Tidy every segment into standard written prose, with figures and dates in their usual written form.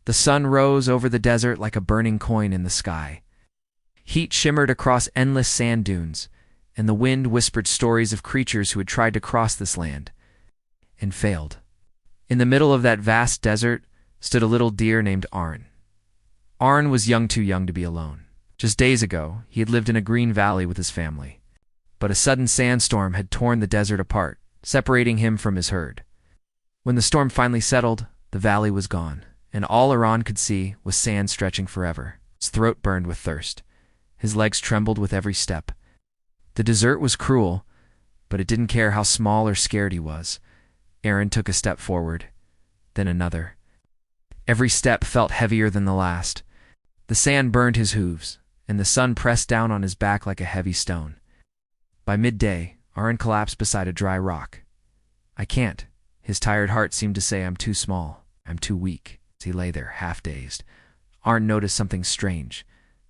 The sun rose over the desert like a burning coin in the sky. Heat shimmered across endless sand dunes, and the wind whispered stories of creatures who had tried to cross this land and failed. In the middle of that vast desert stood a little deer named Arn. Arn was too young to be alone. Just days ago, he had lived in a green valley with his family. But a sudden sandstorm had torn the desert apart, separating him from his herd. When the storm finally settled, the valley was gone, and all Arn could see was sand stretching forever. His throat burned with thirst. His legs trembled with every step. The desert was cruel, but it didn't care how small or scared he was. Aaron took a step forward, then another. Every step felt heavier than the last. The sand burned his hooves, and the sun pressed down on his back like a heavy stone. By midday, Aaron collapsed beside a dry rock. "I can't." His tired heart seemed to say, "I'm too small. I'm too weak." As he lay there, half-dazed, Aaron noticed something strange.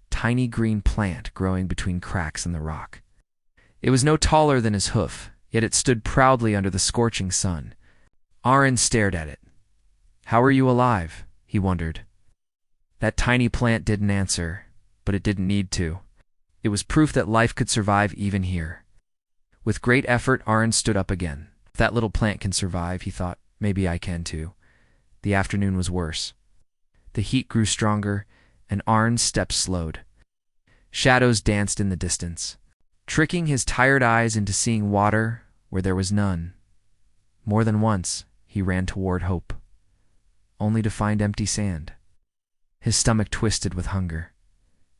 Tiny green plant growing between cracks in the rock. It was no taller than his hoof, yet it stood proudly under the scorching sun. Aaron stared at it. "How are you alive?" he wondered. That tiny plant didn't answer, but it didn't need to. It was proof that life could survive even here. With great effort, Aaron stood up again. If that little plant can survive, he thought, maybe I can too. The afternoon was worse. The heat grew stronger, and Aaron's steps slowed. Shadows danced in the distance, tricking his tired eyes into seeing water where there was none. More than once, he ran toward hope, only to find empty sand. His stomach twisted with hunger.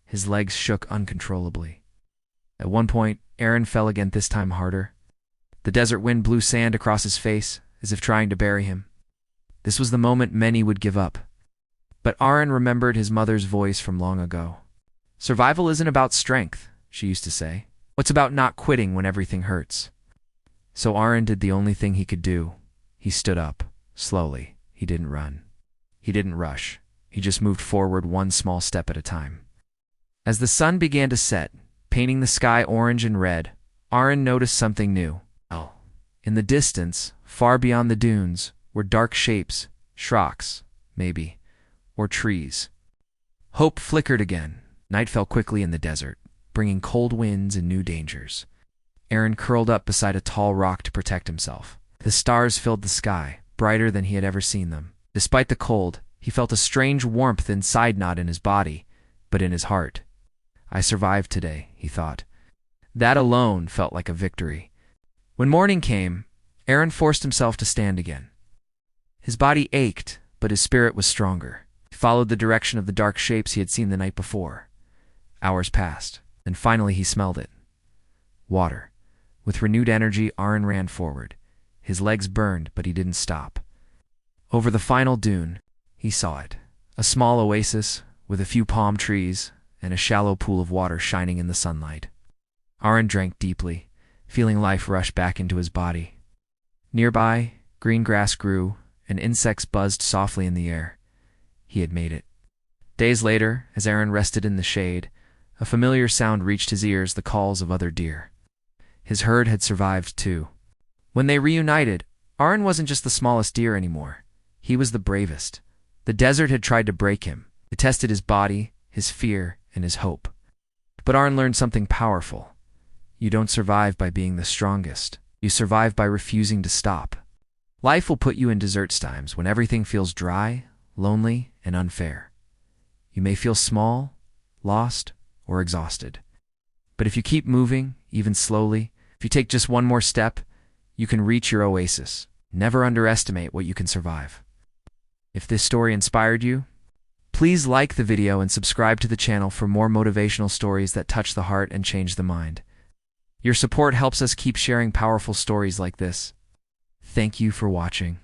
His legs shook uncontrollably. At one point, Aaron fell again, this time harder. The desert wind blew sand across his face, as if trying to bury him. This was the moment many would give up. But Aaron remembered his mother's voice from long ago. "Survival isn't about strength," she used to say. "What's about not quitting when everything hurts?" So Aaron did the only thing he could do. He stood up, slowly. He didn't run. He didn't rush. He just moved forward one small step at a time. As the sun began to set, painting the sky orange and red, Aaron noticed something new. In the distance, far beyond the dunes, were dark shapes, shrocks, maybe, or trees. Hope flickered again. Night fell quickly in the desert, bringing cold winds and new dangers. Aaron curled up beside a tall rock to protect himself. The stars filled the sky, brighter than he had ever seen them. Despite the cold, he felt a strange warmth inside, not in his body, but in his heart. "I survived today," he thought. That alone felt like a victory. When morning came, Aaron forced himself to stand again. His body ached, but his spirit was stronger. He followed the direction of the dark shapes he had seen the night before. Hours passed, and finally he smelled it. Water. With renewed energy, Aaron ran forward. His legs burned, but he didn't stop. Over the final dune, he saw it. A small oasis with a few palm trees and a shallow pool of water shining in the sunlight. Aaron drank deeply, feeling life rush back into his body. Nearby, green grass grew, and insects buzzed softly in the air. He had made it. Days later, as Aaron rested in the shade, a familiar sound reached his ears, the calls of other deer. His herd had survived too. When they reunited, Aaron wasn't just the smallest deer anymore. He was the bravest. The desert had tried to break him. It tested his body, his fear, and his hope. But Aaron learned something powerful. You don't survive by being the strongest. You survive by refusing to stop. Life will put you in desert times when everything feels dry, lonely, and unfair. You may feel small, lost, or exhausted. But if you keep moving, even slowly, if you take just one more step, you can reach your oasis. Never underestimate what you can survive. If this story inspired you, please like the video and subscribe to the channel for more motivational stories that touch the heart and change the mind. Your support helps us keep sharing powerful stories like this. Thank you for watching.